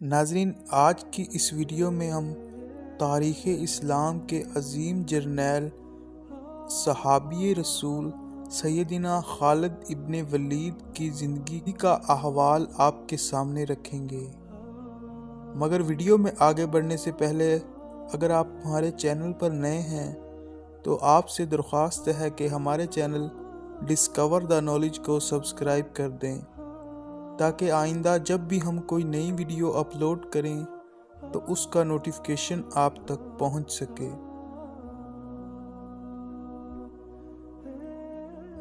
ناظرین، آج کی اس ویڈیو میں ہم تاریخ اسلام کے عظیم جرنیل صحابی رسول سیدنا خالد ابن ولید کی زندگی کا احوال آپ کے سامنے رکھیں گے۔ مگر ویڈیو میں آگے بڑھنے سے پہلے اگر آپ ہمارے چینل پر نئے ہیں تو آپ سے درخواست ہے کہ ہمارے چینل ڈسکور دا نالج کو سبسکرائب کر دیں تاکہ آئندہ جب بھی ہم کوئی نئی ویڈیو اپلوڈ کریں تو اس کا نوٹیفیکیشن آپ تک پہنچ سکے۔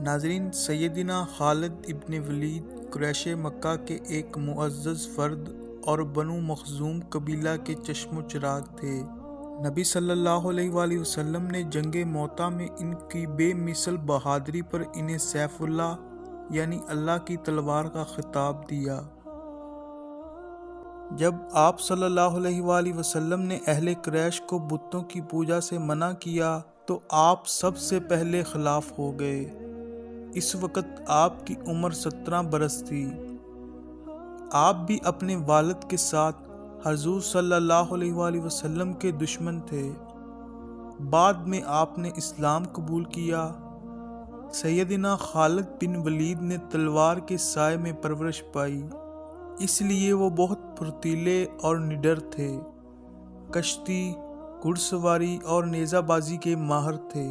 ناظرین، سیدنا خالد ابن ولید قریش مکہ کے ایک معزز فرد اور بنو مخزوم قبیلہ کے چشم و چراغ تھے۔ نبی صلی اللہ علیہ وآلہ وسلم نے جنگ موطا میں ان کی بے مثل بہادری پر انہیں سیف اللہ یعنی اللہ کی تلوار کا خطاب دیا۔ جب آپ صلی اللہ علیہ وآلہ وسلم نے اہل قریش کو بتوں کی پوجا سے منع کیا تو آپ سب سے پہلے خلاف ہو گئے۔ اس وقت آپ کی عمر 17 برس تھی۔ آپ بھی اپنے والد کے ساتھ حضور صلی اللہ علیہ وآلہ وسلم کے دشمن تھے۔ بعد میں آپ نے اسلام قبول کیا۔ سیدنا خالد بن ولید نے تلوار کے سائے میں پرورش پائی، اس لیے وہ بہت پھرتیلے اور نڈر تھے۔ کشتی، گھڑ سواری اور نیزہ بازی کے ماہر تھے۔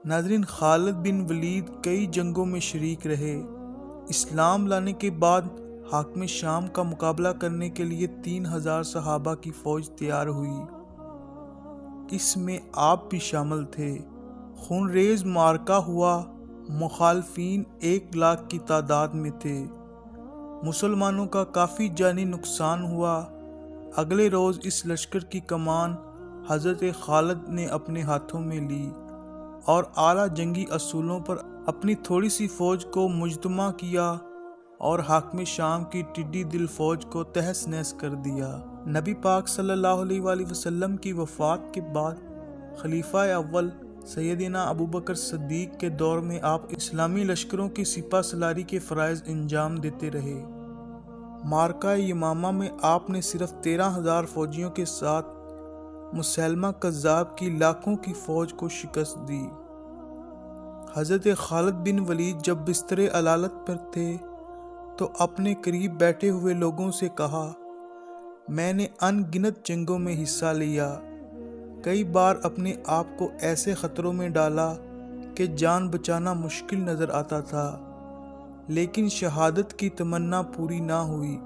ناظرین، خالد بن ولید کئی جنگوں میں شریک رہے۔ اسلام لانے کے بعد حاکم شام کا مقابلہ کرنے کے لیے 3000 صحابہ کی فوج تیار ہوئی۔ اس میں آپ بھی شامل تھے۔ خونریز معرکہ ہوا، مخالفین 1 لاکھ کی تعداد میں تھے۔ مسلمانوں کا کافی جانی نقصان ہوا۔ اگلے روز اس لشکر کی کمان حضرت خالد نے اپنے ہاتھوں میں لی اور اعلیٰ جنگی اصولوں پر اپنی تھوڑی سی فوج کو مجتمع کیا اور حاکم شام کی ٹڈی دل فوج کو تہس نہس کر دیا۔ نبی پاک صلی اللہ علیہ وآلہ وسلم کی وفات کے بعد خلیفہ اول سیدنا ابوبکر صدیق کے دور میں آپ اسلامی لشکروں کی سپہ سالاری کے فرائض انجام دیتے رہے۔ معرکہ یمامہ میں آپ نے صرف 13,000 فوجیوں کے ساتھ مسیلمہ کذاب کی لاکھوں کی فوج کو شکست دی۔ حضرت خالد بن ولید جب بستر علالت پر تھے تو اپنے قریب بیٹھے ہوئے لوگوں سے کہا، میں نے ان گنت جنگوں میں حصہ لیا، کئی بار اپنے آپ کو ایسے خطروں میں ڈالا کہ جان بچانا مشکل نظر آتا تھا، لیکن شہادت کی تمنا پوری نہ ہوئی۔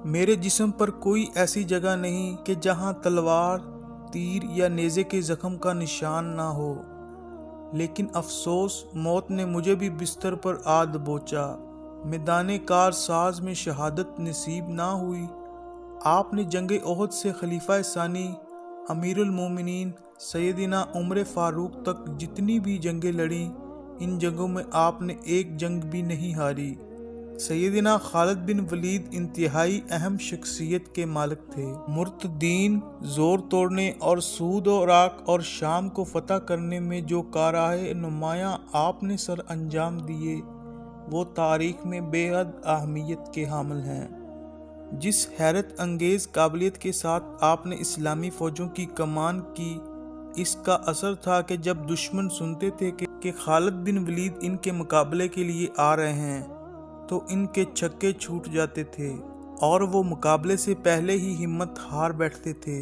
میرے جسم پر کوئی ایسی جگہ نہیں کہ جہاں تلوار، تیر یا نیزے کے زخم کا نشان نہ ہو، لیکن افسوس موت نے مجھے بھی بستر پر آ دبوچا۔ میدان کار ساز میں شہادت نصیب نہ ہوئی۔ آپ نے جنگ احد سے خلیفہ ثانی امیر المومنین سیدنا عمر فاروق تک جتنی بھی جنگیں لڑیں، ان جنگوں میں آپ نے ایک جنگ بھی نہیں ہاری۔ سیدنا خالد بن ولید انتہائی اہم شخصیت کے مالک تھے۔ مرتدین زور توڑنے اور سود و عراق اور شام کو فتح کرنے میں جو کارۂ نمایاں آپ نے سر انجام دیے وہ تاریخ میں بے حد اہمیت کے حامل ہیں۔ جس حیرت انگیز قابلیت کے ساتھ آپ نے اسلامی فوجوں کی کمان کی، اس کا اثر تھا کہ جب دشمن سنتے تھے کہ خالد بن ولید ان کے مقابلے کے لیے آ رہے ہیں تو ان کے چھکے چھوٹ جاتے تھے اور وہ مقابلے سے پہلے ہی ہمت ہار بیٹھتے تھے۔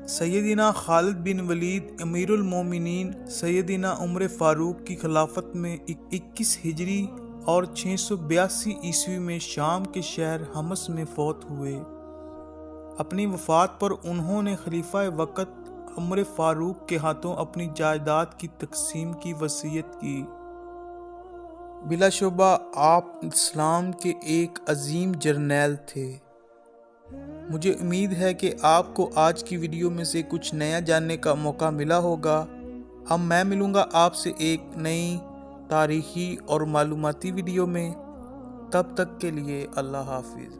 سیدنا خالد بن ولید امیر المومنین سیدنا عمر فاروق کی خلافت میں 21 ہجری اور 682 عیسوی میں شام کے شہر حمص میں فوت ہوئے۔ اپنی وفات پر انہوں نے خلیفہ وقت عمر فاروق کے ہاتھوں اپنی جائیداد کی تقسیم کی وصیت کی۔ بلا شبہ آپ اسلام کے ایک عظیم جرنیل تھے۔ مجھے امید ہے کہ آپ کو آج کی ویڈیو میں سے کچھ نیا جاننے کا موقع ملا ہوگا۔ اب میں ملوں گا آپ سے ایک نئی تاریخی اور معلوماتی ویڈیو میں۔ تب تک کے لیے اللہ حافظ۔